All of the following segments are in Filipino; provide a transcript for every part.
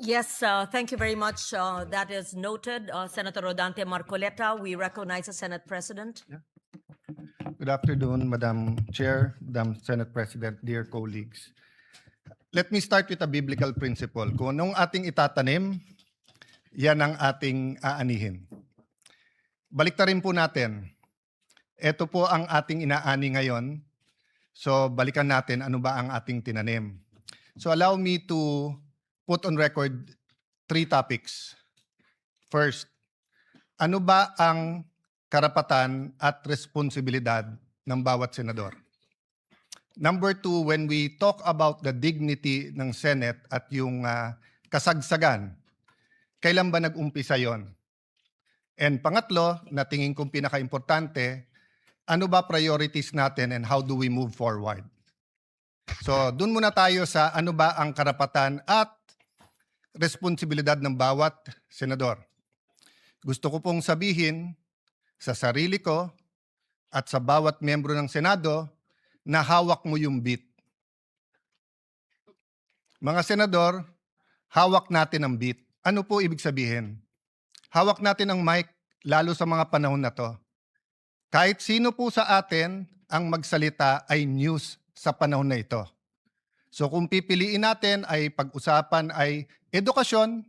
Yes, thank you very much. That is noted. Senator Rodante Marcoleta, we recognize the Senate President. Good afternoon, Madam Chair, Madam Senate President, dear colleagues. Let me start with a biblical principle. Kung anong ating itatanim, yan ang ating aanihin. Baliktarin po natin. Ito po ang ating inaani ngayon. So balikan natin ano ba ang ating tinanim. So allow me to put on record 3 topics. First, ano ba ang karapatan at responsibilidad ng bawat senador? Number 2, when we talk about the dignity ng Senate at yung kasagsagan, kailan ba nag-umpisa yon? And pangatlo, na tingin kong pinaka-importante, ano ba priorities natin and how do we move forward? So, dun muna tayo sa ano ba ang karapatan at responsibilidad ng bawat senador. Gusto ko pong sabihin sa sarili ko at sa bawat miyembro ng Senado na hawak mo yung beat. Mga senador, hawak natin ang beat. Ano po ibig sabihin? Hawak natin ang mic, lalo sa mga panahon na to. Kahit sino po sa atin ang magsalita ay news sa panahon na ito. So kung pipiliin natin ay pag-usapan ay edukasyon,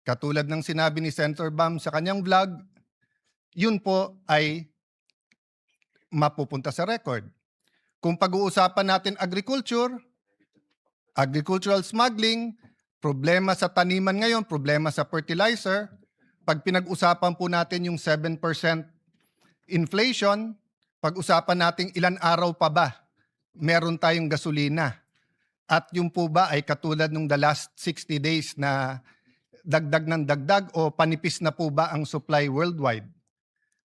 katulad ng sinabi ni Senator Bam sa kanyang vlog, yun po ay mapupunta sa record. Kung pag-uusapan natin agriculture, agricultural smuggling, problema sa taniman ngayon, problema sa fertilizer, pag pinag-usapan po natin yung 7% inflation, pag-usapan natin ilan araw pa ba meron tayong gasolina. At yung po ba ay katulad nung the last 60 days na dagdag ng dagdag o panipis na po ba ang supply worldwide?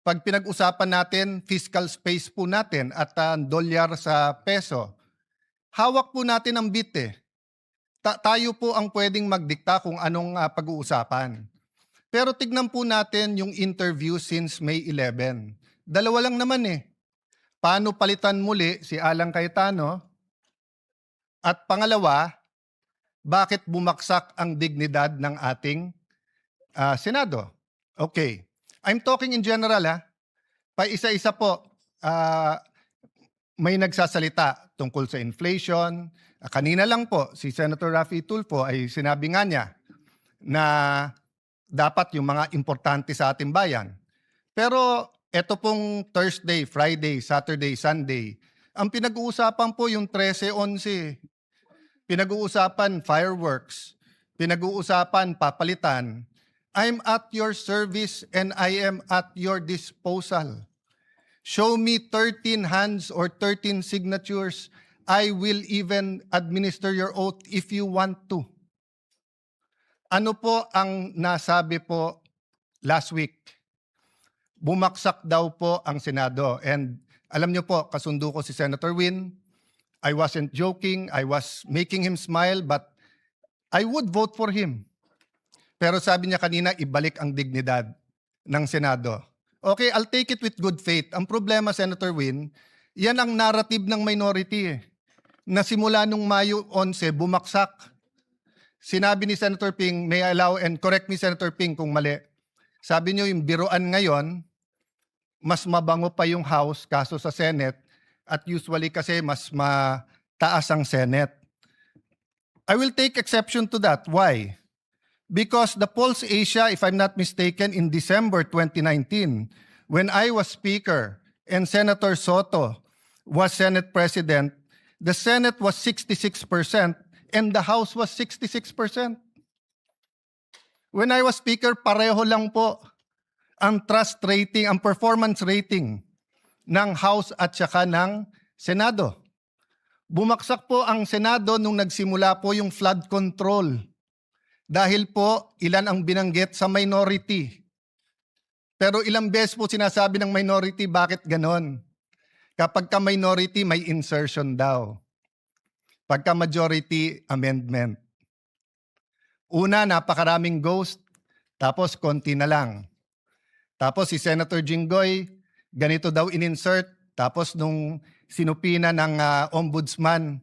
Pag pinag-usapan natin, fiscal space po natin at dolyar sa peso, hawak po natin ang beat eh. Tayo po ang pwedeng magdikta kung anong pag-uusapan. Pero tignan po natin yung interview since May 11. Dalawa lang naman eh. Paano palitan muli si Alan Cayetano? At pangalawa, bakit bumaksak ang dignidad ng ating Senado? Okay. I'm talking in general ha. Pa isa-isa po, may nagsasalita tungkol sa inflation. Kanina lang po, si Senator Raffy Tulfo ay sinabi nga niya na dapat yung mga importante sa ating bayan. Pero eto pong Thursday, Friday, Saturday, Sunday, ang pinag-uusapan po yung 13-11. Pinag-uusapan fireworks. Pinag-uusapan papalitan. I'm at your service and I am at your disposal. Show me 13 hands or 13 signatures. I will even administer your oath if you want to. Ano po ang nasabi po last week? Bumaksak daw po ang Senado. And alam niyo po, kasundo ko si Senator Win. I wasn't joking. I was making him smile, but I would vote for him. Pero sabi niya kanina, ibalik ang dignidad ng Senado. Okay, I'll take it with good faith. Ang problema, Senator Win, yan ang narrative ng minority na simula nung Mayo 11, bumaksak. Sinabi ni Senator Ping, may I allow, and correct me Senator Ping kung mali, sabi niyo yung biruan ngayon, mas mabango pa yung House kaso sa Senate at usually kasi mas mataas ang Senate. I will take exception to that. Why? Because the Pulse Asia, if I'm not mistaken, in December 2019, when I was Speaker and Senator Soto was Senate President, the Senate was 66% and the House was 66%. When I was Speaker, pareho lang po ang trust rating, ang performance rating ng House at saka ng Senado. Bumaksak po ang Senado nung nagsimula po yung flood control. Dahil po, ilan ang binanggit sa minority. Pero ilang beses po sinasabi ng minority, bakit ganon? Kapag ka minority, may insertion daw. Pagka majority, amendment. Una, napakaraming ghost, tapos konti na lang. Tapos si Senator Jinggoy, ganito daw in-insert, tapos nung sinupina ng ombudsman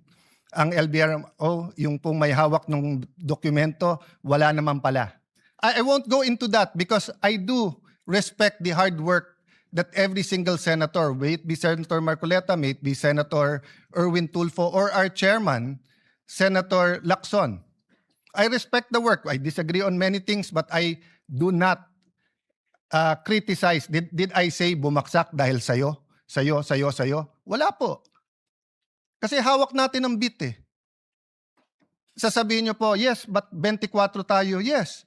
ang LBRMO, yung pong may hawak ng dokumento, wala naman pala. I won't go into that because I do respect the hard work that every single senator, may it be Senator Marcoleta, may it be Senator Erwin Tulfo, or our chairman, Senator Lacson. I respect the work. I disagree on many things, but I do not criticize. Did I say bumaksak dahil sayo? Wala po. Kasi hawak natin ang bit eh. Sasabihin nyo po, yes, but 24 tayo, yes.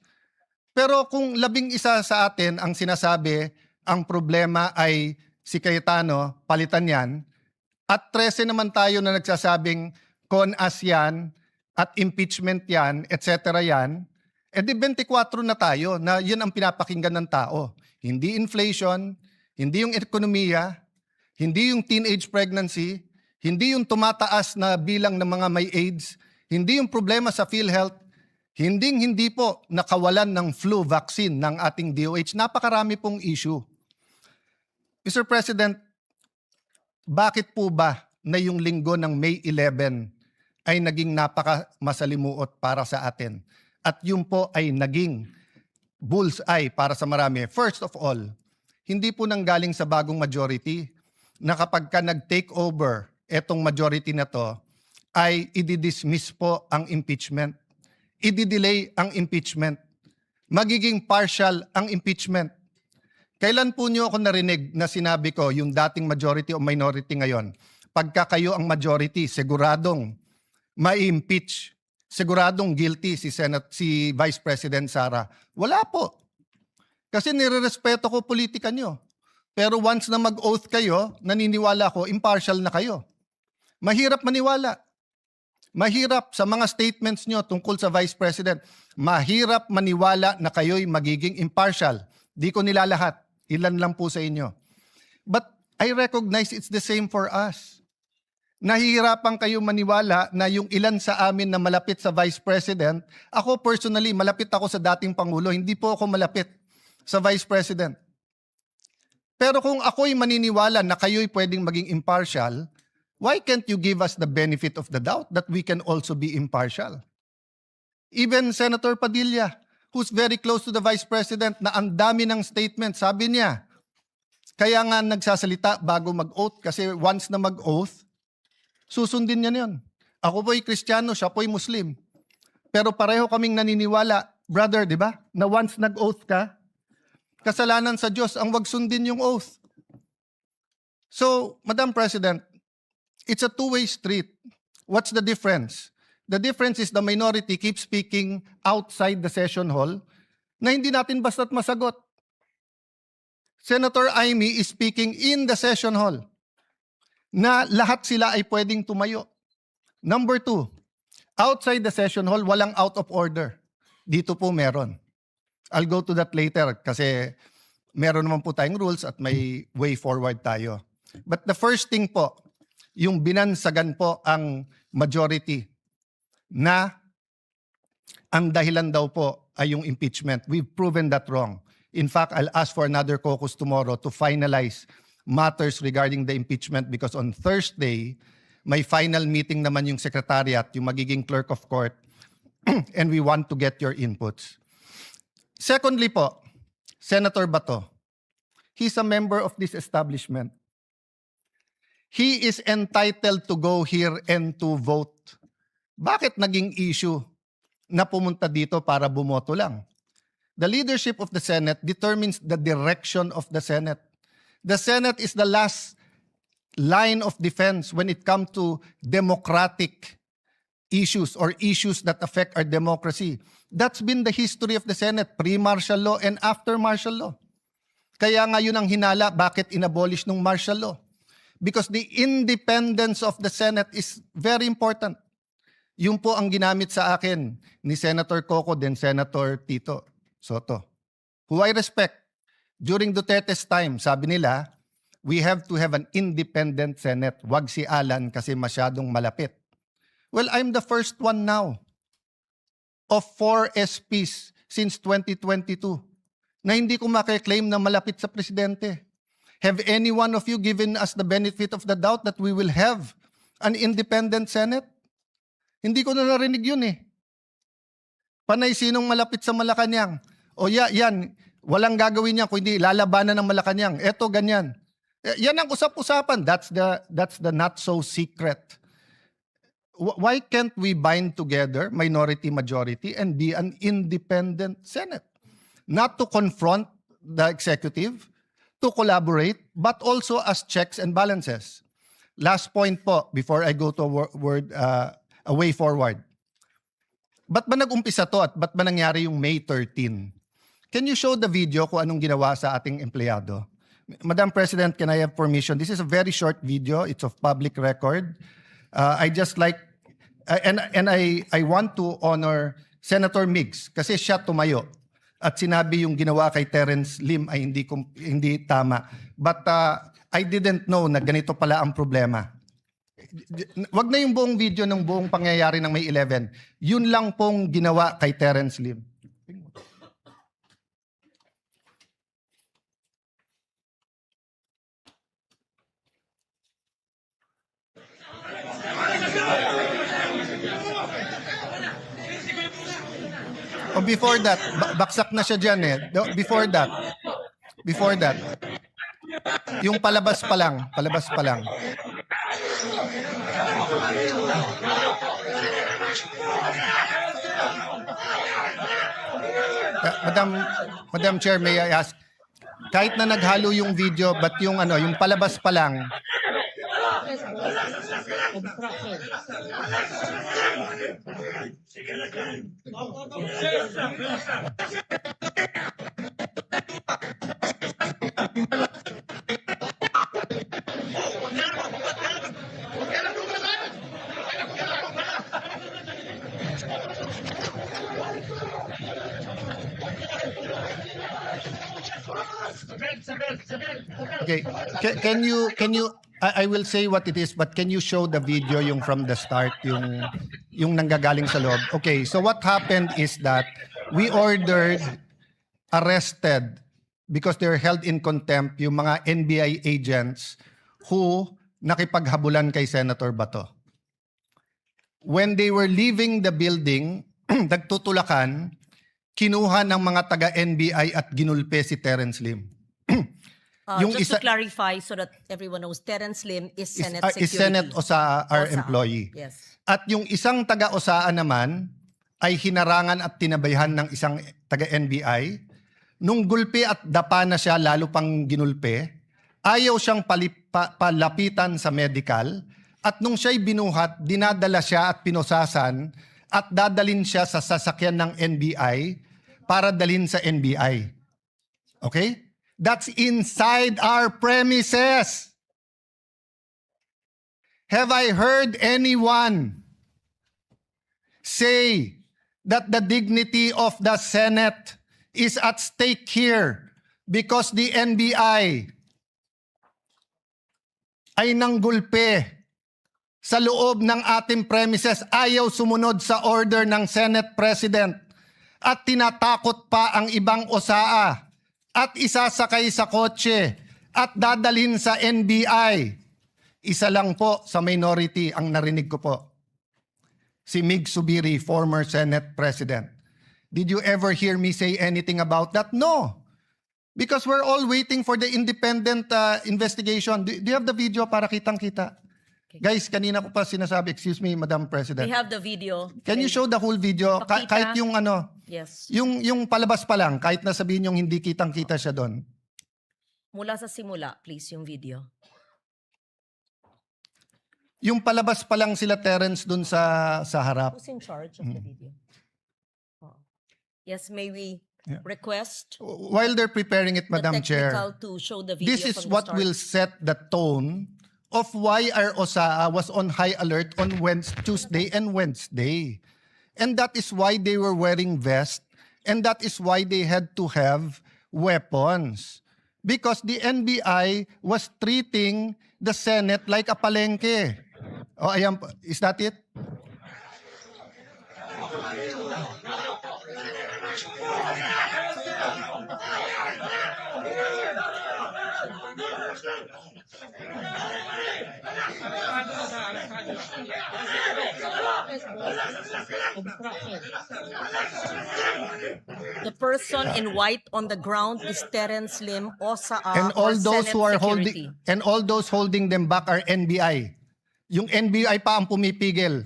Pero kung 11 sa atin ang sinasabi, ang problema ay si Cayetano, palitan yan, at 13 naman tayo na nagsasabing con-as yan, at impeachment yan, etc. yan, edi 24 na tayo na yun ang pinapakinggan ng tao. Hindi inflation, hindi yung ekonomiya, hindi yung teenage pregnancy, hindi yung tumataas na bilang ng mga may AIDS, hindi yung problema sa PhilHealth, hindi po nakawalan ng flu vaccine ng ating DOH. Napakarami pong issue. Mr. President, bakit po ba na yung linggo ng May 11 ay naging napaka-masalimuot para sa atin? At yun po ay naging bullseye para sa marami. First of all, hindi po nanggaling sa bagong majority na kapag ka nag-take over etong majority na to, ay i-dismiss po ang impeachment. I-delay ang impeachment. Magiging partial ang impeachment. Kailan po niyo ako narinig na sinabi ko yung dating majority o minority ngayon? Pagka kayo ang majority, siguradong ma-impeach, siguradong guilty si Vice President Sara. Wala po. Kasi nirerespeto ko politika niyo. Pero once na mag-oath kayo, naniniwala ko, impartial na kayo. Mahirap maniwala. Mahirap sa mga statements nyo tungkol sa Vice President. Mahirap maniwala na kayo'y magiging impartial. Di ko nilalahat. Ilan lang po sa inyo. But I recognize it's the same for us. Nahihirapan kayo maniwala na yung ilan sa amin na malapit sa Vice President, ako personally, malapit ako sa dating Pangulo. Hindi po ako malapit sa Vice President. Pero kung ako'y maniniwala na kayo'y pwedeng maging impartial, why can't you give us the benefit of the doubt that we can also be impartial? Even Senator Padilla, who's very close to the Vice President, na ang dami ng statement, sabi niya, kaya nga nagsasalita bago mag-oath kasi once na mag-oath, susundin niya yun. Ako po'y Kristiyano, siya po'y Muslim. Pero pareho kaming naniniwala, brother, di ba? Na once nag-oath ka, kasalanan sa Diyos ang wag sundin yung oath. So, Madam President, it's a two-way street. What's the difference? The difference is the minority keeps speaking outside the session hall na hindi natin basta't masagot. Senator Amy is speaking in the session hall na lahat sila ay pwedeng tumayo. Number 2, outside the session hall, walang out of order. Dito po meron. I'll go to that later kasi meron naman po tayong rules at may way forward tayo. But the first thing po, yung binansagan po ang majority na ang dahilan daw po ay yung impeachment. We've proven that wrong. In fact, I'll ask for another caucus tomorrow to finalize matters regarding the impeachment because on Thursday, may final meeting naman yung secretariat, yung magiging clerk of court, and we want to get your inputs. Secondly po, Senator Bato, he's a member of this establishment. He is entitled to go here and to vote. Bakit naging issue na pumunta dito para bumoto lang? The leadership of the Senate determines the direction of the Senate. The Senate is the last line of defense when it comes to democratic issues or issues that affect our democracy. That's been the history of the Senate, pre-martial law and after martial law. Kaya nga yun ang hinala, bakit inabolish ng martial law? Because the independence of the Senate is very important. Yun po ang ginamit sa akin ni Senator Coco then Senator Tito Soto, who I respect. During Duterte's time, sabi nila, we have to have an independent Senate. Wag si Alan kasi masyadong malapit. Well, I'm the first one now of 4 SPs since 2022 na hindi ko makiklaim na malapit sa presidente. Have any one of you given us the benefit of the doubt that we will have an independent Senate? Hindi ko na narinig yun eh. Panay sinong malapit sa Malacanang. O yan, walang gagawin niya kundi lalabanan ng Malacanang. Eto, ganyan. Yan ang usap-usapan. That's the not so secret. Why can't we bind together, minority, majority, and be an independent Senate? Not to confront the executive, to collaborate, but also as checks and balances. Last point po, before I go to a way forward. Ba't ba nag-umpisa to at ba't ba nangyari yung May 13? Can you show the video kung anong ginawa sa ating empleyado? Madam President, can I have permission? This is a very short video. It's of public record. I just like, and I want to honor Senator Migs kasi siya tumayo at sinabi yung ginawa kay Terence Lim ay hindi tama. But I didn't know na ganito pala ang problema. Wag na yung buong video ng buong pangyayari ng May 11. Yun lang pong ginawa kay Terence Lim. O before that, baksak na siya dyan eh. Before that, yung palabas pa lang. Madam Chair, may I ask, kahit na naghalo yung video, but yung palabas pa lang, okay, can you I will say what it is, but can you show the video yung from the start, yung nanggagaling sa loob? Okay, so what happened is that we ordered, arrested, because they're held in contempt, yung mga NBI agents who nakipaghabulan kay Senator Bato. When they were leaving the building, nagtutulakan, kinuha ng mga taga-NBI at ginulpe si Terence Lim. Just to clarify so that everyone knows, Terence Lim is Senate Security. Is Senate OSA, our employee. Yes. At yung isang taga-OSA naman ay hinarangan at tinabayhan ng isang taga-NBI. Nung gulpi at dapa na siya, lalo pang ginulpe, ayaw siyang palapitan sa medical. At nung siya'y binuhat, dinadala siya at pinosasan at dadalin siya sa sasakyan ng NBI para dalhin sa NBI. Okay? That's inside our premises. Have I heard anyone say that the dignity of the Senate is at stake here because the NBI ay nanggulpe sa loob ng ating premises, ayaw sumunod sa order ng Senate President at tinatakot pa ang ibang OSAA at isasakay sa kotse at dadalhin sa NBI. Isa lang po sa minority ang narinig ko po. Si Mig Subiri, former Senate President. Did you ever hear me say anything about that? No. Because we're all waiting for the independent investigation. Do you have the video para kitang-kita? Okay. Guys, kanina ko pa sinasabi, excuse me, Madam President. We have the video. Can you show the whole video? Kahit yung yes. Yung palabas pa lang, kahit na sabihin yung hindi kitang-kita siya doon. Mula sa simula, please, yung video. Yung palabas pa lang sila Terence doon sa harap. Who's in charge of the video? Oh. Yes, may we request while they're preparing it, Madam Chair, to show the video this is from what the start. will set the tone of why our OSAA was on high alert on Tuesday and Wednesday. And that is why they were wearing vests, and that is why they had to have weapons. Because the NBI was treating the Senate like a palengke. Oh, ayan, is that it? The person in white on the ground is Terence Lim, OSA, And all or those Senate who are Security. holding them back are NBI. Yung NBI pa ang pumipigil.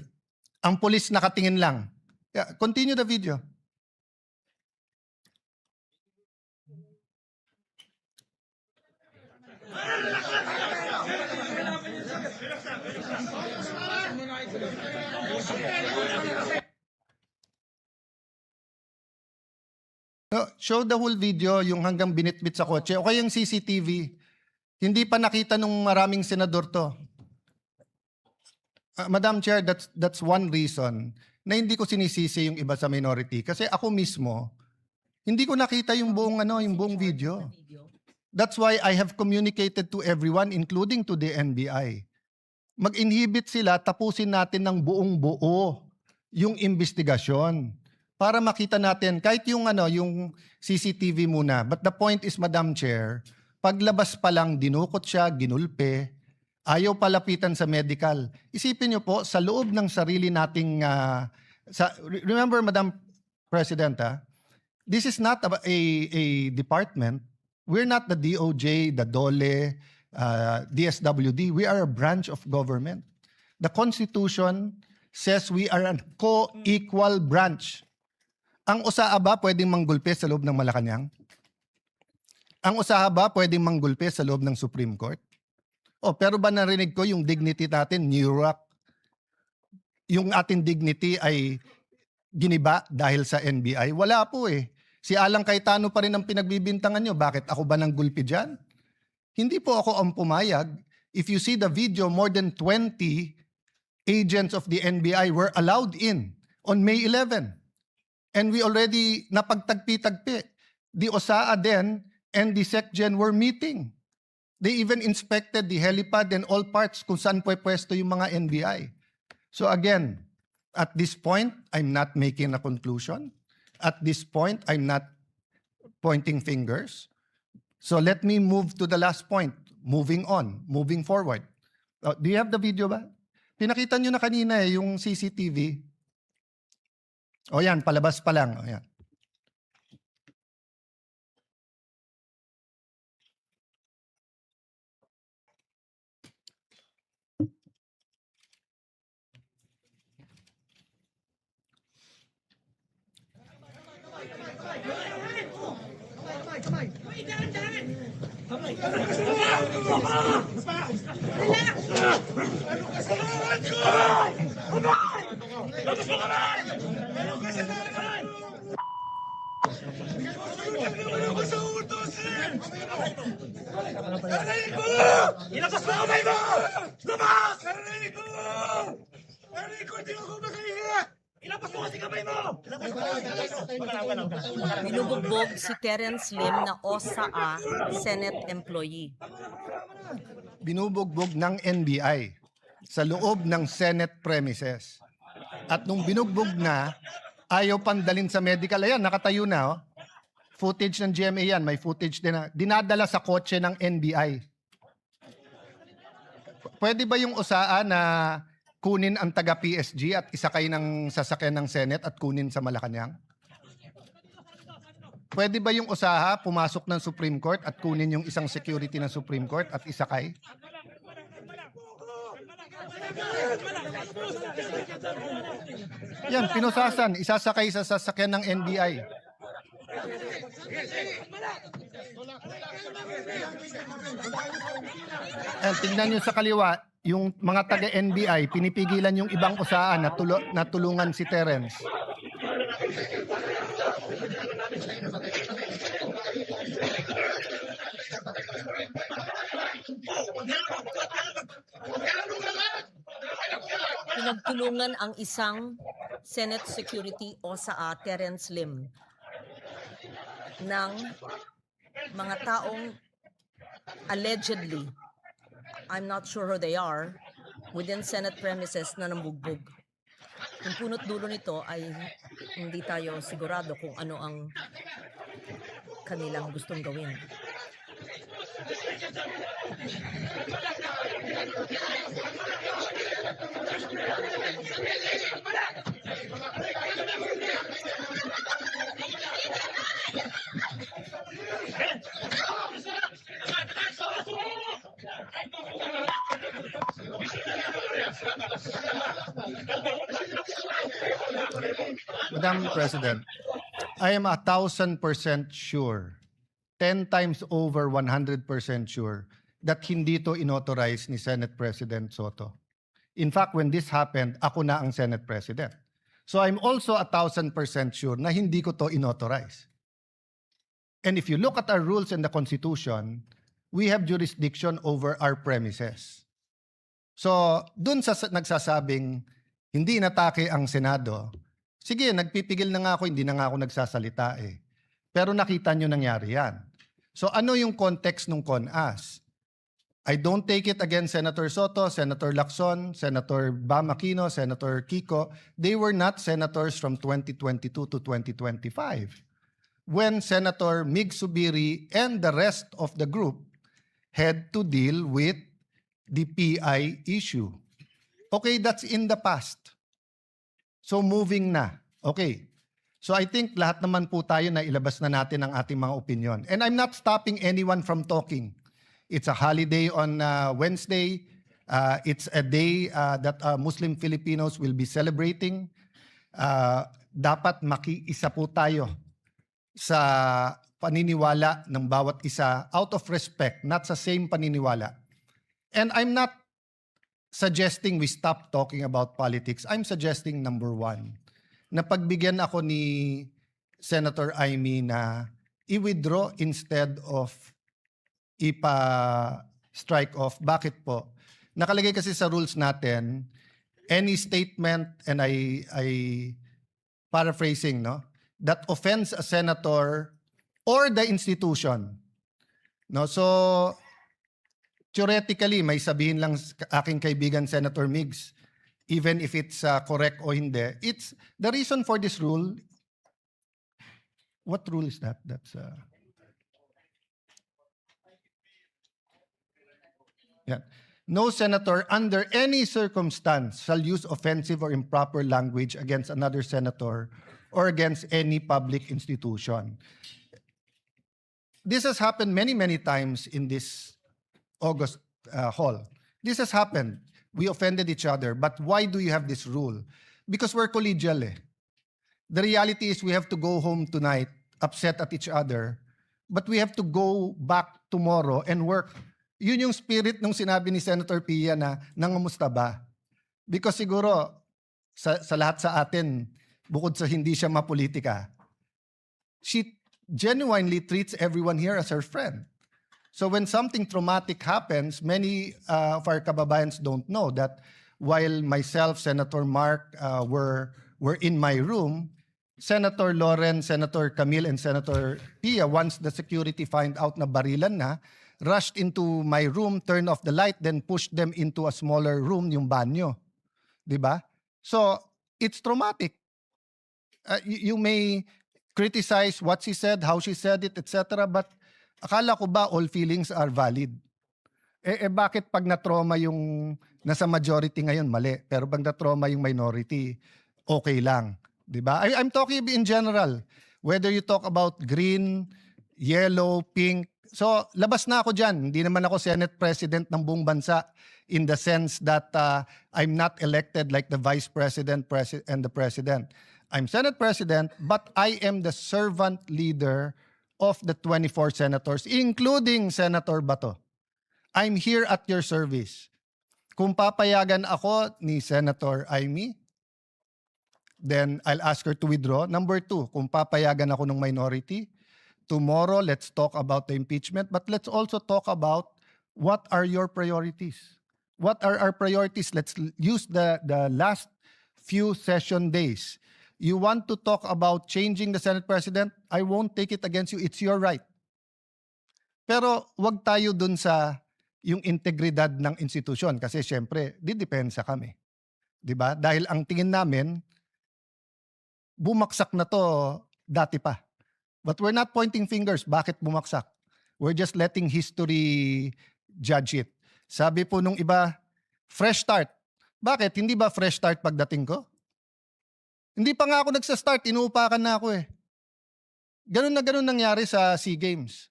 Ang pulis nakatingin lang. Yeah, continue the video. No, show the whole video, yung hanggang binitbit sa kotse. O kaya yung CCTV. Hindi pa nakita nung maraming senador to. Madam Chair, that's one reason na hindi ko sinisisi yung iba sa minority. Kasi ako mismo, hindi ko nakita yung buong, yung buong video. That's why I have communicated to everyone, including to the NBI. Mag-inhibit sila, tapusin natin ng buong buo yung investigasyon. Para makita natin, kahit yung, yung CCTV muna. But the point is, Madam Chair, paglabas pa lang, dinukot siya, ginulpe, ayaw palapitan sa medical. Isipin niyo po, sa loob ng sarili nating, remember, Madam President, this is not a department. We're not the DOJ, the DOLE, DSWD. We are a branch of government. The Constitution says we are a co-equal branch. Ang usaha ba pwedeng manggulpe sa loob ng Malacanang? Ang usaha ba pwedeng manggulpe sa loob ng Supreme Court? Oh, pero ba narinig ko yung dignity natin, New York? Yung ating dignity ay giniba dahil sa NBI? Wala po eh. Si Alang Cayetano pa rin ang pinagbibintangan nyo. Bakit ako ba nang gulpi dyan? Hindi po ako ang pumayag. If you see the video, more than 20 agents of the NBI were allowed in on May 11. And we already napagtagpi-tagpi. The OSAA then and the SecGen were meeting. They even inspected the helipad and all parts kung saan pwesto yung mga NBI. So again, at this point, I'm not making a conclusion. At this point, I'm not pointing fingers. So let me move to the last point. Moving on, moving forward. Do you have the video ba? Pinakita nyo na kanina yung CCTV. O yan, palabas pa lang. O yan. Ilabas mo kamay mo! Labas! Narinig ko! Narinig ko, hindi ko makahiya! Ilabas mo kasi kamay mo! Binubugbog si Terence Lim na OSA Senate employee. Binubugbog ng NBI sa loob ng Senate premises. At nung binugbog na, ayaw pandalin sa medical. Ayan, nakatayo na. Oh. Footage ng GMA yan. May footage din na. Dinadala sa kotse ng NBI. Pwede ba yung OSAA na kunin ang taga-PSG at isakay ng sasakyan ng Senate at kunin sa Malacanang? Pwede ba yung OSAA pumasok ng Supreme Court at kunin yung isang security ng Supreme Court at isakay? Yan, pinusasan, isasakay sa sasakyan ng NBI. Tingnan nyo sa kaliwa, yung mga taga-NBI, pinipigilan yung ibang OSAA na tulungan si Terence. Pinagtulungan ang isang Senate Security OSA Terence Lim ng mga taong allegedly, I'm not sure who they are, within Senate premises na nambugbog. Yung punot dulo nito ay hindi tayo sigurado kung ano ang kanilang gustong gawin. Madam President, I am 1,000% sure, 10 times over 100% sure that hindi to inauthorize ni Senate President Soto. In fact, when this happened, ako na ang Senate President. So I'm also 1,000% sure na hindi ko to inauthorize. And if you look at our rules and the Constitution, we have jurisdiction over our premises. So dun sa nagsasabing hindi inatake ang Senado, sige, nagpipigil na nga ako, hindi na nga ako nagsasalita eh. Pero nakita nyo nangyari yan. So ano yung context ng CONAS? I don't take it against Senator Soto, Senator Lacson, Senator Bam Aquino, Senator Kiko. They were not senators from 2022 to 2025. When Senator Mig Subiri and the rest of the group had to deal with the PI issue. Okay, that's in the past. So moving na. Okay. So I think lahat naman po tayo na ilabas na natin ang ating mga opinion. And I'm not stopping anyone from talking. It's a holiday on Wednesday. It's a day that Muslim Filipinos will be celebrating. Dapat makiisa po tayo sa paniniwala ng bawat isa out of respect, not sa same paniniwala. And I'm not suggesting we stop talking about politics. I'm suggesting number one, na pagbigyan ako ni Senator Amy na i-withdraw instead of ipa-strike off. Bakit po? Nakalagay kasi sa rules natin, any statement, and I paraphrasing, no, that offends a senator or the institution. No, so theoretically, may sabihin lang aking kaibigan Senator Migs, even if it's correct o hindi. It's the reason for this rule. What rule is that? That's yeah. No senator under any circumstance shall use offensive or improper language against another senator or against any public institution. This has happened many, many times in this August hall. This has happened. We offended each other. But why do you have this rule? Because we're collegial eh. The reality is we have to go home tonight upset at each other, but we have to go back tomorrow and work. Yun yung spirit nung sinabi ni Senator Pia na nangamusta ba? Because siguro sa lahat sa atin, bukod sa hindi siya mapolitika, she genuinely treats everyone here as her friend. So when something traumatic happens, many of our kababayans don't know that while myself, Senator Mark were in my room, Senator Loren, Senator Camille, and Senator Pia, once the security find out na barilan na, rushed into my room, turned off the light, then pushed them into a smaller room, yung banyo. Diba? So, it's traumatic. You may criticize what she said, how she said it, etc. But akala ko ba all feelings are valid? Bakit pag na-trauma yung nasa majority ngayon, mali. Pero pag na-trauma yung minority, okay lang. Diba? I'm talking in general. Whether you talk about green, yellow, pink. So, labas na ako dyan. Hindi naman ako Senate President ng buong bansa in the sense that I'm not elected like the Vice President and the President. I'm Senate President, but I am the servant leader of the 24 senators, including Senator Bato. I'm here at your service. Kung papayagan ako ni Senator Amy, then I'll ask her to withdraw. Number two, kung papayagan ako ng minority, tomorrow let's talk about the impeachment, but let's also talk about what are your priorities. What are our priorities? Let's use the last few session days. You want to talk about changing the Senate President? I won't take it against you. It's your right. Pero wag tayo dun sa yung integridad ng institusyon kasi syempre, didepensa kami. 'Di ba? Dahil ang tingin namin, bumaksak na to dati pa. But we're not pointing fingers. Bakit bumaksak? We're just letting history judge it. Sabi po nung iba, fresh start. Bakit? Hindi ba fresh start pagdating ko? Hindi pa nga ako nagsa-start, inuupakan na ako eh. Ganun na ganun nangyari sa SEA Games.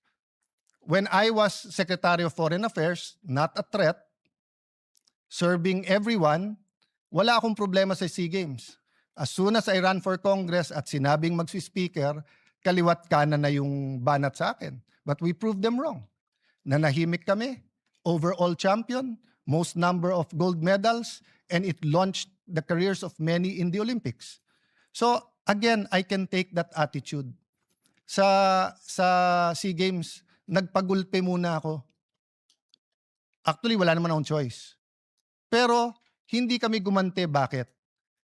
When I was Secretary of Foreign Affairs, not a threat, serving everyone, wala akong problema sa SEA Games. As soon as I ran for Congress at sinabing magsi-speaker, kaliwat kanan na yung banat sa akin. But we proved them wrong. Nanahimik kami, overall champion, most number of gold medals, and it launched the careers of many in the Olympics. So again, I can take that attitude. Sa SEA Games, nagpagulpe muna ako. Actually, wala naman akong choice. Pero hindi kami gumante. Bakit?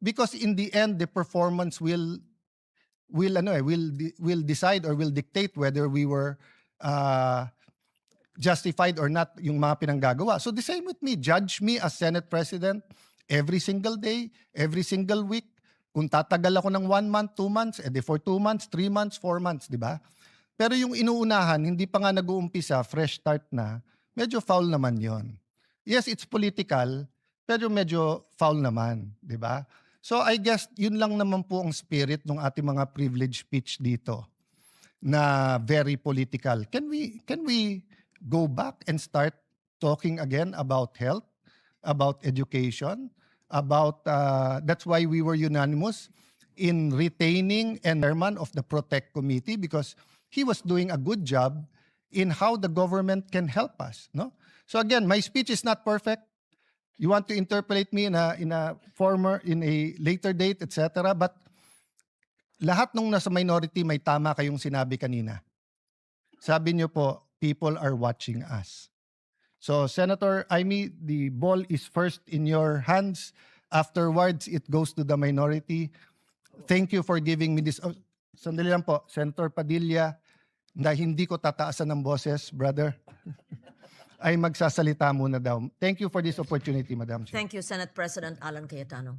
Because in the end, the performance will decide or will dictate whether we were justified or not yung mga pinanggagawa. So the same with me. Judge me as Senate President every single day, every single week. Kung tatagal ako ng 1 month, 2 months, edi for 2 months, 3 months, 4 months, di ba? Pero yung inuunahan, hindi pa nga nag-uumpisa, fresh start na, medyo foul naman yon. Yes, it's political, pero medyo foul naman, di ba? So I guess yun lang naman po ang spirit ng ating mga privilege speech dito na very political. Can we go back and start talking again about health, about education, about that's why we were unanimous in retaining and chairman of the Protect Committee because he was doing a good job in how the government can help us, no? So again, my speech is not perfect. You want to interpolate me in a later date, etc. But lahat nung nasa minority may tama kayong sinabi kanina. Sabi niyo po, people are watching us. So Senator Amy, the ball is first in your hands. Afterwards, it goes to the minority. Thank you for giving me this. Oh, sandali lang po, Senator Padilla, na hindi ko tataasan ng boses, brother. Ay magsasalita muna daw. Thank you for this opportunity, Madam Chair. Thank you, Senate President Alan Cayetano.